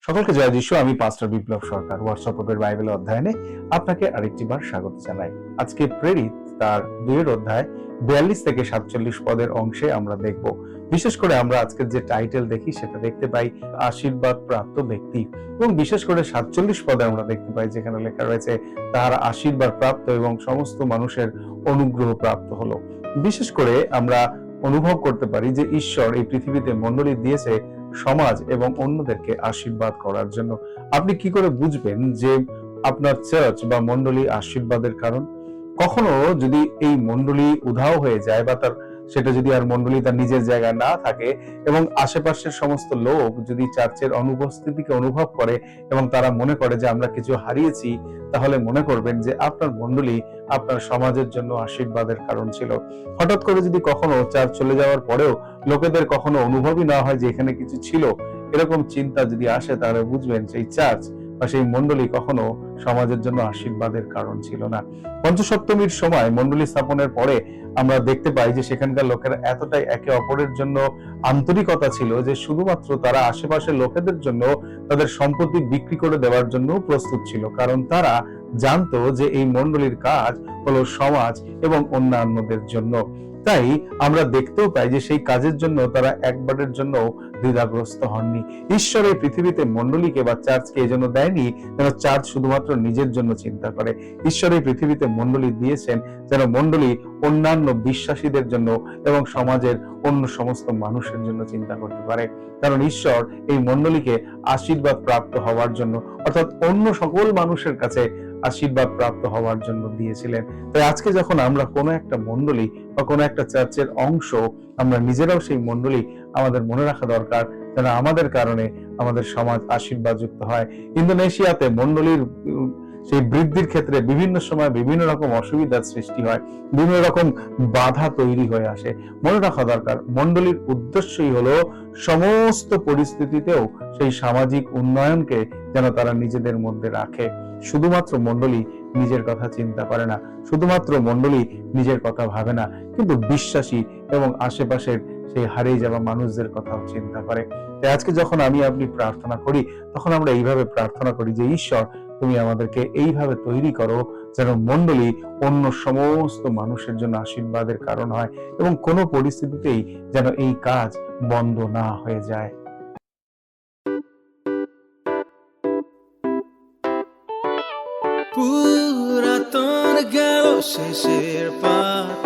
সকলকে জয় যিশু। আমি পাস্টর বিপ্লব সরকার। হোয়াটসঅ্যাপের বাইবেল অধ্যয়নে আপনাকে আরেকটি বার স্বাগত জানাই। আজকে প্রেরিত তার 2 অধ্যায় 42 থেকে 47 পদের অংশে আমরা দেখব। বিশেষ করে আমরা আজকের যে টাইটেল দেখি সেটা দেখতে পাই আশীর্বাদ প্রাপ্ত ব্যক্তি, এবং বিশেষ করে 47 পদে আমরা দেখতে পাই যেখানে লেখা রয়েছে তার আশীর্বাদ প্রাপ্ত এবং সমস্ত মানুষের অনুগ্রহ প্রাপ্ত হলো। বিশেষ করে আমরা অনুভব করতে পারি যে ঈশ্বর এই পৃথিবীতে মণ্ডলী দিয়েছে সমাজ এবং অন্যদেরকে আশীর্বাদ করার জন্য। আপনি কি করে বুঝবেন যে আপনার চার্চ বা মণ্ডলী আশীর্বাদের কারণ? কখনো যদি এই মণ্ডলী উধাও হয়ে যায় বা সেটা যদি আর মণ্ডলী তার নিজের জায়গায় না থাকে এবং আশেপাশের সমস্ত লোক যদি চার্চের অনুপস্থিতিকে অনুভব করে এবং তারা মনে করে যে আমরা কিছু হারিয়েছি, তাহলে মনে করবেন যে আপনার মণ্ডলী আপনার সমাজের জন্য আশীর্বাদের কারণ ছিল। হঠাৎ করে যদি কখনো চার্চ চলে যাওয়ার পরেও লোকেদের কখনো অনুভবই না হয় যে এখানে কিছু ছিল, এরকম চিন্তা যদি আসে, তাহলে বুঝবেন সেই চার্চ বা সেই মণ্ডলী কখনো সমাজের জন্য আশীর্বাদের কারণ ছিল না। পঞ্চসপ্তমীর সময় মণ্ডলী স্থাপনের পরে আমরা দেখতে পাই যে সেখানকার লোকেরা এতটাই একে অপরের জন্য আন্তরিকতা ছিল যে শুধুমাত্র তারা আশেপাশের লোকেদের জন্য তাদের সম্পত্তি বিক্রি করে দেওয়ার জন্য প্রস্তুত ছিল, কারণ তারা জানতো যে এই মণ্ডলীর কাজ হলো সমাজ এবং অন্যান্যদের জন্য। তাই আমরা দেখতেও পাই যে সেই কাজের জন্য তারা একবারের জন্য দ্বিধাগ্রস্ত হননি। ঈশ্বর এই পৃথিবীতে মণ্ডলীকে বা চার্চকে এই জন্য দেয়নি যেন চার্চ শুধুমাত্র নিজের জন্য চিন্তা করে। ঈশ্বর এই পৃথিবীতে মণ্ডলী দিয়েছেন যেন মণ্ডলী অন্যান্য বিশ্বাসীদের জন্য এবং সমাজের অন্য সমস্ত মানুষের জন্য চিন্তা করতে পারে। কারণ ঈশ্বর এই মণ্ডলীকে আশীর্বাদ প্রাপ্ত হওয়ার জন্য, অর্থাৎ অন্য সকল মানুষের কাছে আশীর্বাদ প্রাপ্ত হওয়ার জন্য দিয়েছিলেন। তাই আজকে যখন আমরা কোনো একটা মণ্ডলী বা কোনো একটা চার্চের অংশ, আমরা নিজেরাও সেই মণ্ডলী, আমাদের মনে রাখা দরকার যেন আমাদের কারণে আমাদের সমাজ আশীর্বাদযুক্ত হয়। ইন্দোনেশিয়াতে মণ্ডলীর সেই বৃদ্ধির ক্ষেত্রে বিভিন্ন সময় বিভিন্ন রকম অসুবিধার সৃষ্টি হয়, বিভিন্ন রকম বাধা তৈরি হয়ে আসে। মনে রাখা দরকার মণ্ডলীর উদ্দেশ্যই হলো সমস্ত পরিস্থিতিতেও সেই সামাজিক উন্নয়নকে যেন তারা নিজেদের মধ্যে রাখে। শুধুমাত্র মণ্ডলী নিজের কথা চিন্তা করে না, শুধুমাত্র মণ্ডলী নিজের কথা ভাবে না, কিন্তু বিশ্বাসী এবং আশেপাশের সেই হারিয়ে যাওয়া মানুষদের কথাও চিন্তা করে। তাই আজকে যখন আমি আপনি প্রার্থনা করি, তখন আমরা এইভাবে প্রার্থনা করি যে ঈশ্বর, তুমি আমাদেরকে এইভাবে তৈরি করো যেন মণ্ডলী অন্য সমস্ত মানুষের জন্য আশীর্বাদের কারণ হয় এবং কোনো পরিস্থিতিতেই যেন এই কাজ বন্ধ না হয়ে যায়। পুরাতন গেল শেষের পাঠ,